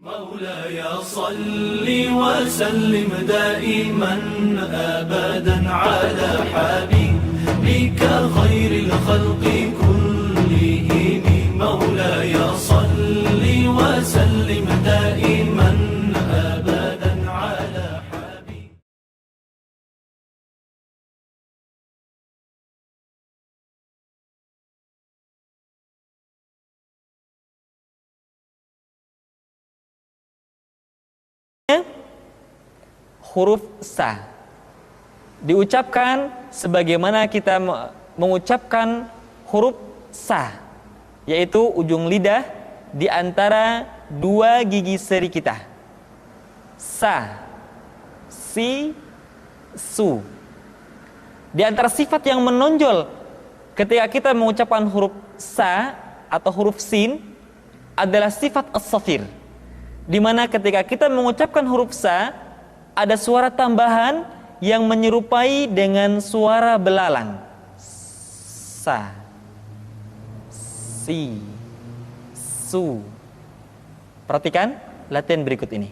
مولاي صل وسلم دائما أبدا على حبيبك خير الخلق كلهم مولاي صل وسلم دائما أبدا على حبيبك. Huruf sa diucapkan sebagaimana kita mengucapkan huruf sa, yaitu ujung lidah di antara dua gigi seri kita. Sa, si, su. Di antara sifat yang menonjol ketika kita mengucapkan huruf sa atau huruf sin adalah sifat as-safir, di mana ketika kita mengucapkan huruf sa ada suara tambahan yang menyerupai dengan suara belalang. Sa, si, su. Perhatikan latihan berikut ini.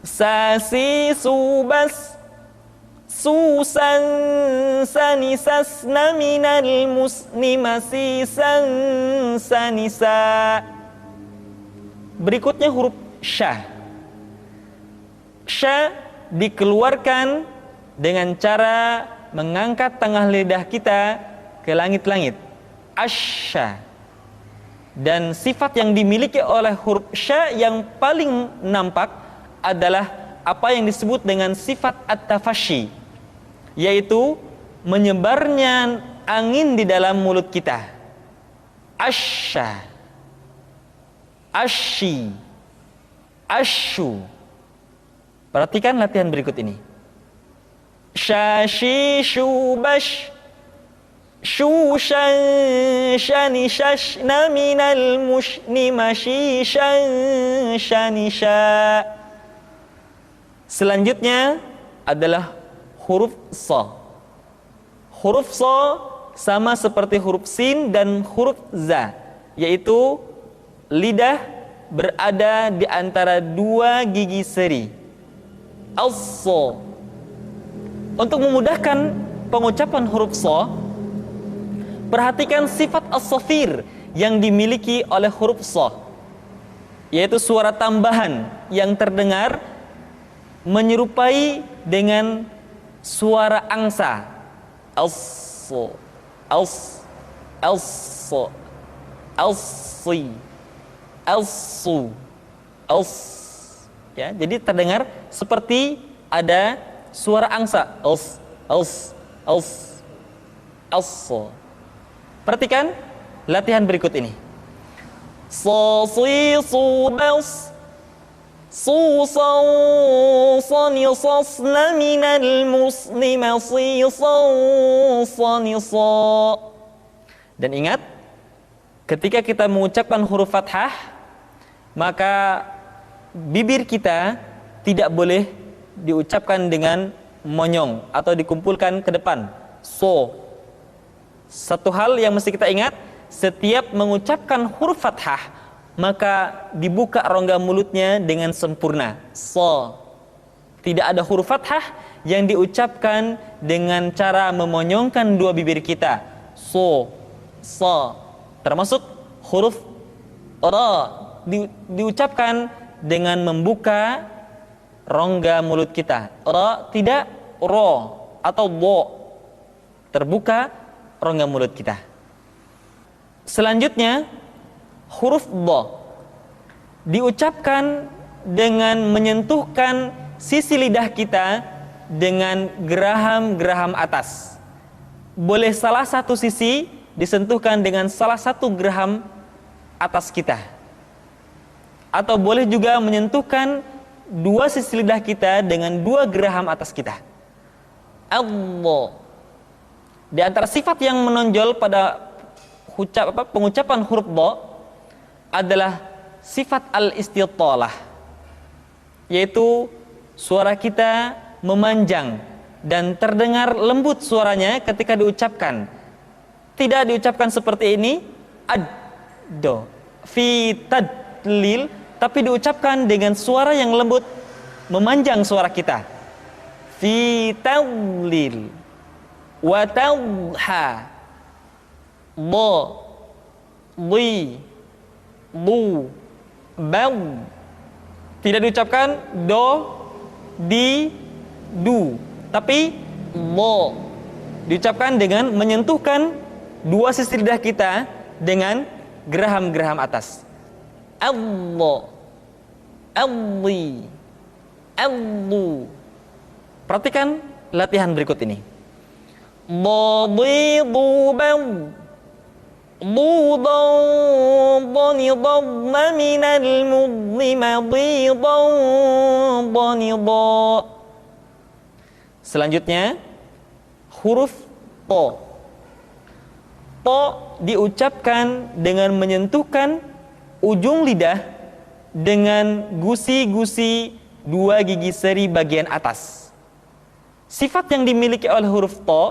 Sa, si, su, bas. Su, san, sani, sasna, minal, musni, masi, san, sani, sa. Berikutnya huruf sya. Sya dikeluarkan dengan cara mengangkat tengah lidah kita ke langit-langit. Asya. Dan sifat yang dimiliki oleh huruf sya yang paling nampak adalah apa yang disebut dengan sifat at-tafashi, yaitu menyebarnya angin di dalam mulut kita. Asya, asyi, asyu. Perhatikan latihan berikut ini. Syashi, syubash, syushan, shani, shashna, minal, mushni, mashishan, shani, sya. Selanjutnya adalah huruf sa. Huruf sa sama seperti huruf sin dan huruf za, yaitu lidah berada di antara dua gigi seri. As-sa. Untuk memudahkan pengucapan huruf sa, perhatikan sifat as-safir yang dimiliki oleh huruf sa, yaitu suara tambahan yang terdengar menyerupai dengan suara angsa. As-sa, as-sa, as-si, as-su, as. Ya, jadi terdengar seperti ada suara angsa. Als, als, als, als. Perhatikan latihan berikut ini. Sa, si, su, bas. Su, sa, sa, ni, sasna, minal, musni, masi, sa, sa, ni, sa. Dan ingat, ketika kita mengucapkan huruf fathah, maka bibir kita tidak boleh diucapkan dengan monyong atau dikumpulkan ke depan. So, satu hal yang mesti kita ingat, setiap mengucapkan huruf fathah, maka dibuka rongga mulutnya dengan sempurna. So, tidak ada huruf fathah yang diucapkan dengan cara memonyongkan dua bibir kita. So, so, termasuk huruf ra diucapkan dengan membuka rongga mulut kita. Ra, tidak ro atau bo. Terbuka rongga mulut kita. Selanjutnya huruf do diucapkan dengan menyentuhkan sisi lidah kita dengan geraham-geraham atas. Boleh salah satu sisi disentuhkan dengan salah satu geraham atas kita, atau boleh juga menyentuhkan dua sisi lidah kita dengan dua geraham atas kita. Allah. Di antara sifat yang menonjol pada pengucapan huruf do adalah sifat al-istitalah, yaitu suara kita memanjang dan terdengar lembut suaranya ketika diucapkan. Tidak diucapkan seperti ini, ad, do, fi, tad, lil, tapi diucapkan dengan suara yang lembut, memanjang suara kita. Fi tadlil wa tadha, bo, di, du, bal. Tidak diucapkan do, di, du, tapi bo. Diucapkan dengan menyentuhkan dua sisi lidah kita dengan geraham-geraham atas. Allah, alli, allu. Perhatikan latihan berikut ini. Badidu bam, dudan danidan minal mudlima didan danidan. Selanjutnya huruf to. To diucapkan dengan menyentuhkan ujung lidah dengan gusi-gusi dua gigi seri bagian atas. Sifat yang dimiliki oleh huruf to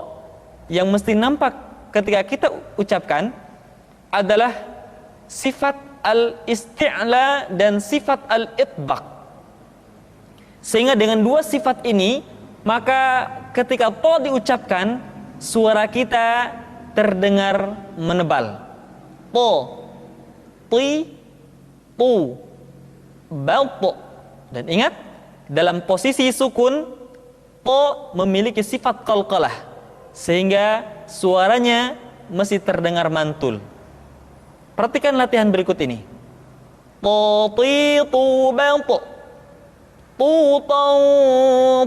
yang mesti nampak ketika kita ucapkan adalah sifat al-isti'la dan sifat al-itbaq. Sehingga dengan dua sifat ini, maka ketika to diucapkan, suara kita terdengar menebal. To, ti, tu, balto. Dan ingat, dalam posisi sukun, to memiliki sifat qalqalah, sehingga suaranya mesti terdengar mantul. Perhatikan latihan berikut ini. To, ti, tu, balto. Tu, tau,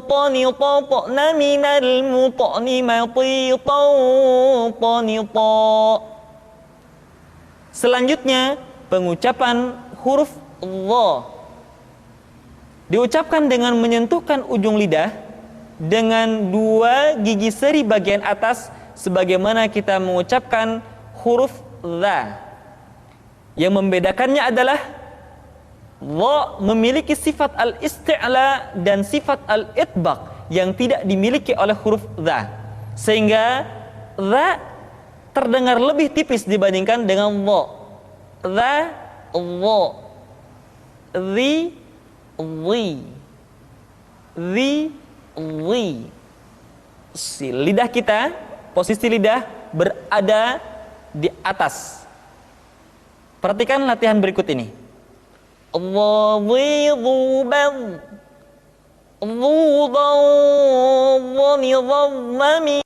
tani, tau, naminal mutani, mati, tau, tani, tau. Selanjutnya, pengucapan huruf dha. Diucapkan dengan menyentuhkan ujung lidah dengan dua gigi seri bagian atas sebagaimana kita mengucapkan huruf dha. Yang membedakannya adalah dha memiliki sifat al-isti'la dan sifat al-itbaq yang tidak dimiliki oleh huruf dha. Sehingga dha terdengar lebih tipis dibandingkan dengan dha. Dha, dha, dhi, dhi, dhi, dhi. Lidah kita, posisi lidah berada di atas. Perhatikan latihan berikut ini. Wadhidu bam, dhudan dhanidhan mami,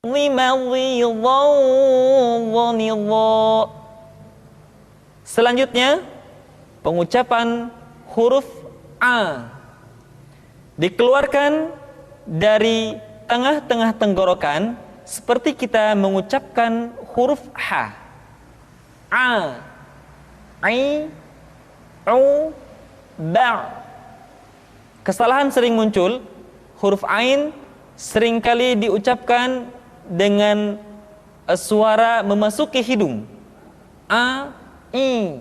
dhimadhidan dhanidhan. Selanjutnya, pengucapan huruf a dikeluarkan dari tengah-tengah tenggorokan seperti kita mengucapkan huruf h. A, i, u, ba. Kesalahan sering muncul. Huruf ain seringkali diucapkan dengan suara memasuki hidung. A, i.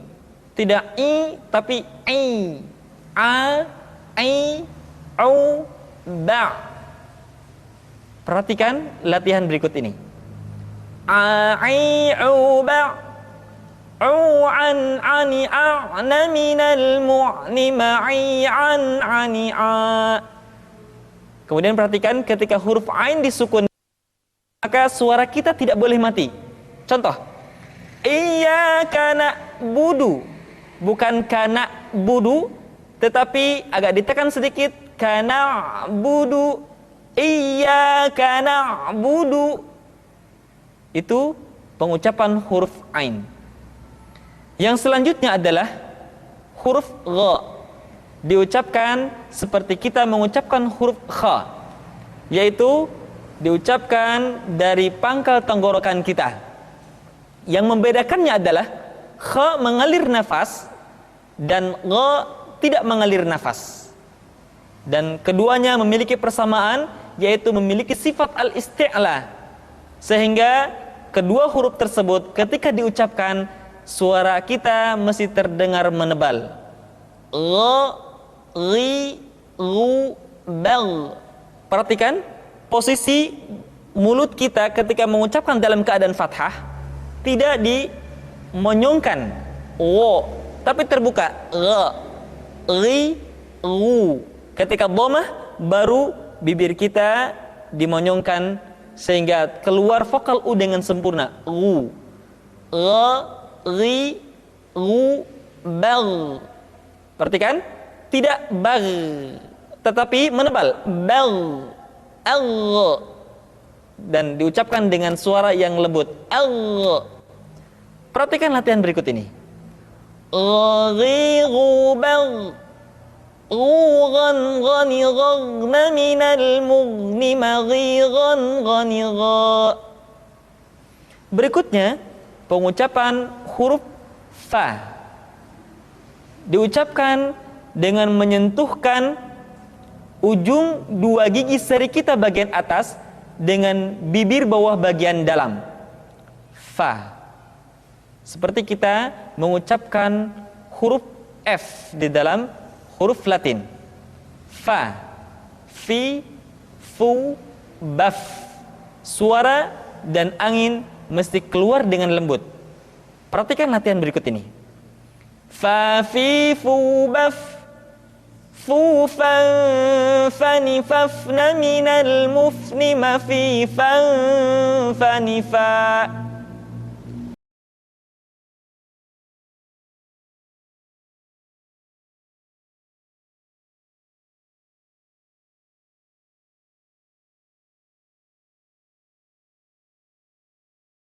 Tidak i tapi i. A, i, u, ba. Perhatikan latihan berikut ini. A, i, u, ba. U, an, ani, a'na minal mu'ni ma'i, an, ani, a. Kemudian perhatikan ketika huruf ain disukun, maka suara kita tidak boleh mati. Contoh, iyyaka na'budu, bukan kana budu, tetapi agak ditekan sedikit, kana budu, iyyaka na'budu. Itu pengucapan huruf ain. Yang selanjutnya adalah huruf gha. Diucapkan seperti kita mengucapkan huruf kha, yaitu diucapkan dari pangkal tenggorokan kita. Yang membedakannya adalah kha mengalir nafas dan gha tidak mengalir nafas. Dan keduanya memiliki persamaan, yaitu memiliki sifat al-isti'la. Sehingga kedua huruf tersebut ketika diucapkan, suara kita mesti terdengar menebal. Gha, ri, ru, bal. Perhatikan posisi mulut kita ketika mengucapkan dalam keadaan fathah, tidak dimonyongkan. Wo, tapi terbuka. Ri, ru. Ketika dhammah baru bibir kita dimonyongkan sehingga keluar vokal u dengan sempurna. Ru. Ri, ru, bar. Perhatikan, tidak bar, tetapi menebal. Bar. Dan diucapkan dengan suara yang lembut. Perhatikan latihan berikut ini. Ghirubar Ghuran ghaniragna minal mughni maghiran ghanira. Berikutnya pengucapan huruf fa diucapkan dengan menyentuhkan ujung dua gigi seri kita bagian atas dengan bibir bawah bagian dalam. Fa. Seperti kita mengucapkan huruf F di dalam huruf Latin. Fa, fi, fu, baf. Suara dan angin mesti keluar dengan lembut. Perhatikan latihan berikut ini. Fa, fi, fu, baf. Fu, fan, fani, fafna minal mufni ma fi, fan, fani, fa.